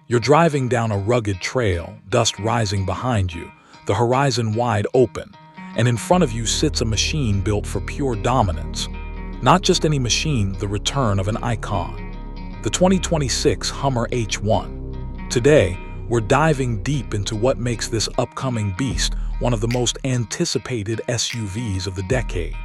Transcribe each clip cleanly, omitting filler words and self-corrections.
You're driving down a rugged trail, dust rising behind you, the horizon wide open, and in front of you sits a machine built for pure dominance. Not just any machine, the return of an icon. The 2026 Hummer H1. Today, we're diving deep into what makes this upcoming beast one of the most anticipated SUVs of the decade.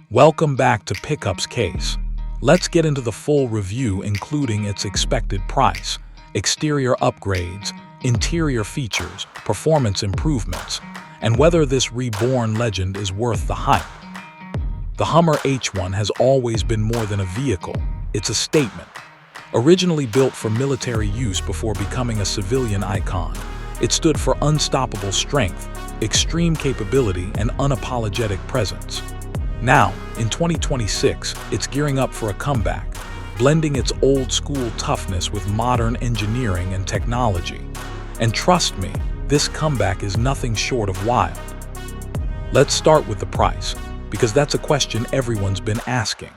Welcome back to Pickup's Case. Let's get into the full review, including its expected price, exterior upgrades, interior features, performance improvements, and whether this reborn legend is worth the hype. The Hummer H1 has always been more than a vehicle, it's a statement. Originally built for military use before becoming a civilian icon, it stood for unstoppable strength, extreme capability, and unapologetic presence. Now, in 2026, it's gearing up for a comeback, blending its old-school toughness with modern engineering and technology. And trust me, this comeback is nothing short of wild. Let's start with the price, because that's a question everyone's been asking.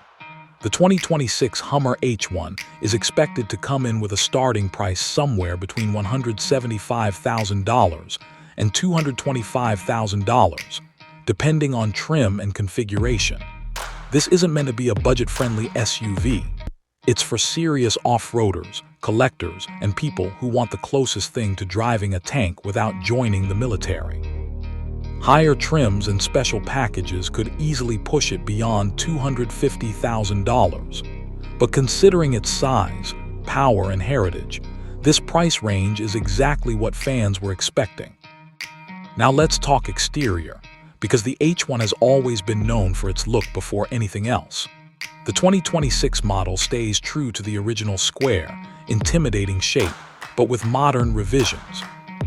The 2026 Hummer H1 is expected to come in with a starting price somewhere between $175,000 and $225,000, depending on trim and configuration. This isn't meant to be a budget-friendly SUV. It's for serious off-roaders, collectors, and people who want the closest thing to driving a tank without joining the military. Higher trims and special packages could easily push it beyond $250,000. But considering its size, power, and heritage, this price range is exactly what fans were expecting. Now let's talk exterior, because the H1 has always been known for its look before anything else. The 2026 model stays true to the original square, intimidating shape, but with modern revisions.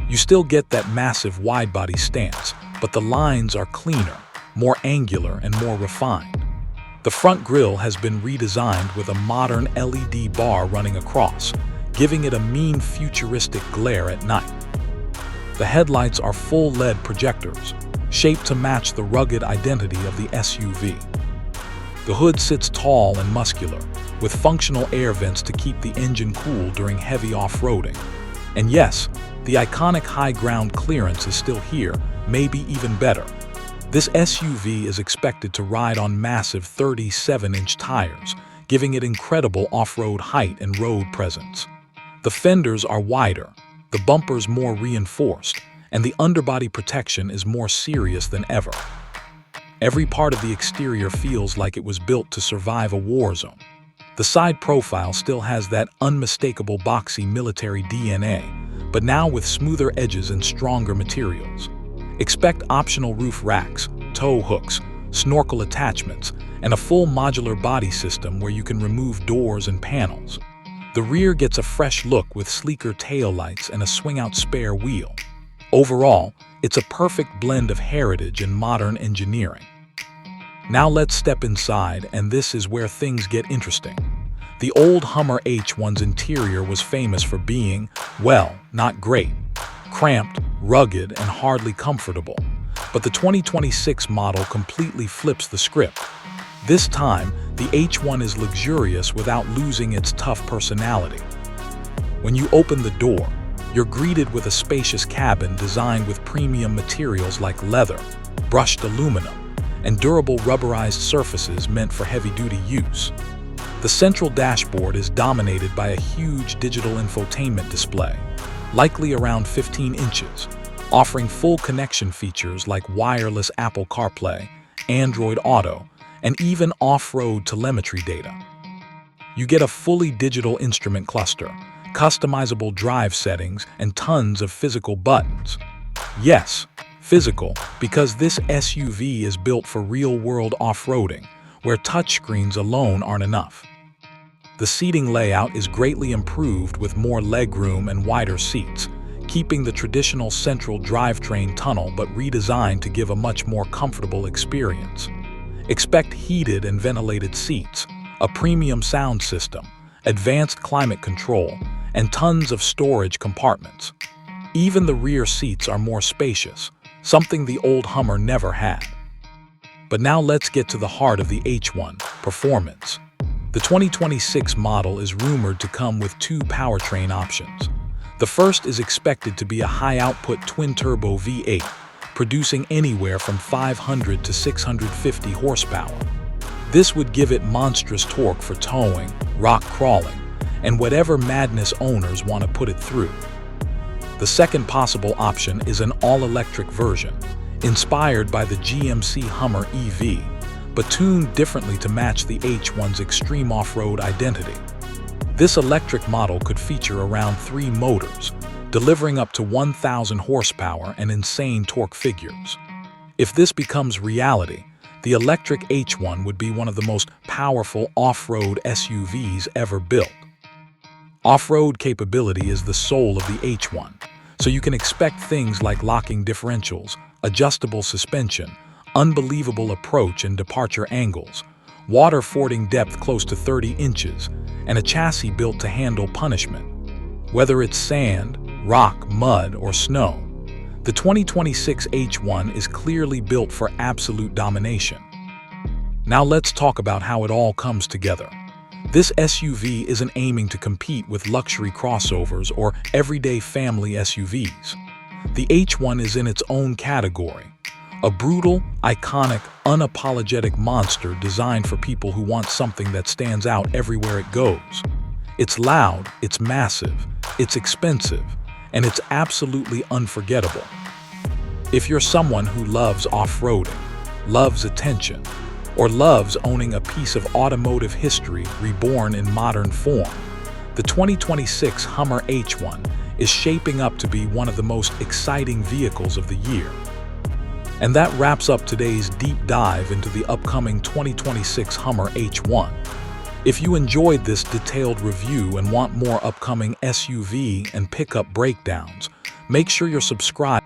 You still get that massive wide-body stance, but the lines are cleaner, more angular, and more refined. The front grille has been redesigned with a modern LED bar running across, giving it a mean futuristic glare at night. The headlights are full LED projectors, shaped to match the rugged identity of the SUV. The hood sits tall and muscular, with functional air vents to keep the engine cool during heavy off-roading. And yes, the iconic high ground clearance is still here, maybe even better. This SUV is expected to ride on massive 37-inch tires, giving it incredible off-road height and road presence. The fenders are wider, the bumpers more reinforced, and the underbody protection is more serious than ever. Every part of the exterior feels like it was built to survive a war zone. The side profile still has that unmistakable boxy military DNA, but now with smoother edges and stronger materials. Expect optional roof racks, tow hooks, snorkel attachments, and a full modular body system where you can remove doors and panels. The rear gets a fresh look with sleeker taillights and a swing-out spare wheel. Overall, it's a perfect blend of heritage and modern engineering. Now let's step inside, and this is where things get interesting. The old Hummer H1's interior was famous for being, well, not great. Cramped, rugged, and hardly comfortable. But the 2026 model completely flips the script. This time, the H1 is luxurious without losing its tough personality. When you open the door, you're greeted with a spacious cabin designed with premium materials like leather, brushed aluminum, and durable rubberized surfaces meant for heavy-duty use. The central dashboard is dominated by a huge digital infotainment display, likely around 15 inches, offering full connection features like wireless Apple CarPlay, Android Auto, and even off-road telemetry data. You get a fully digital instrument cluster, customizable drive settings, and tons of physical buttons. Yes, physical, because this SUV is built for real-world off-roading, where touchscreens alone aren't enough. The seating layout is greatly improved with more legroom and wider seats, keeping the traditional central drivetrain tunnel but redesigned to give a much more comfortable experience. Expect heated and ventilated seats, a premium sound system, advanced climate control, and tons of storage compartments. Even the rear seats are more spacious, something the old Hummer never had. But now let's get to the heart of the H1, performance. The 2026 model is rumored to come with two powertrain options, The first is expected to be a high-output twin-turbo V8, producing anywhere from 500 to 650 horsepower. This would give it monstrous torque for towing, rock crawling, and whatever madness owners want to put it through. The second possible option is an all-electric version, inspired by the GMC Hummer EV, but tuned differently to match the H1's extreme off-road identity. This electric model could feature around 3 motors, delivering up to 1,000 horsepower and insane torque figures. If this becomes reality, the electric H1 would be one of the most powerful off-road SUVs ever built. Off-road capability is the soul of the H1, so you can expect things like locking differentials, adjustable suspension, unbelievable approach and departure angles, water-fording depth close to 30 inches, and a chassis built to handle punishment. Whether it's sand, rock, mud, or snow, the 2026 H1 is clearly built for absolute domination. Now let's talk about how it all comes together. This SUV isn't aiming to compete with luxury crossovers or everyday family SUVs. The H1 is in its own category, a brutal, iconic, unapologetic monster designed for people who want something that stands out everywhere it goes. It's loud, it's massive, it's expensive, and it's absolutely unforgettable. If you're someone who loves off-roading, loves attention, or loves owning a piece of automotive history reborn in modern form, the 2026 Hummer H1 is shaping up to be one of the most exciting vehicles of the year. And that wraps up today's deep dive into the upcoming 2026 Hummer H1. If you enjoyed this detailed review and want more upcoming SUV and pickup breakdowns, make sure you're subscribed.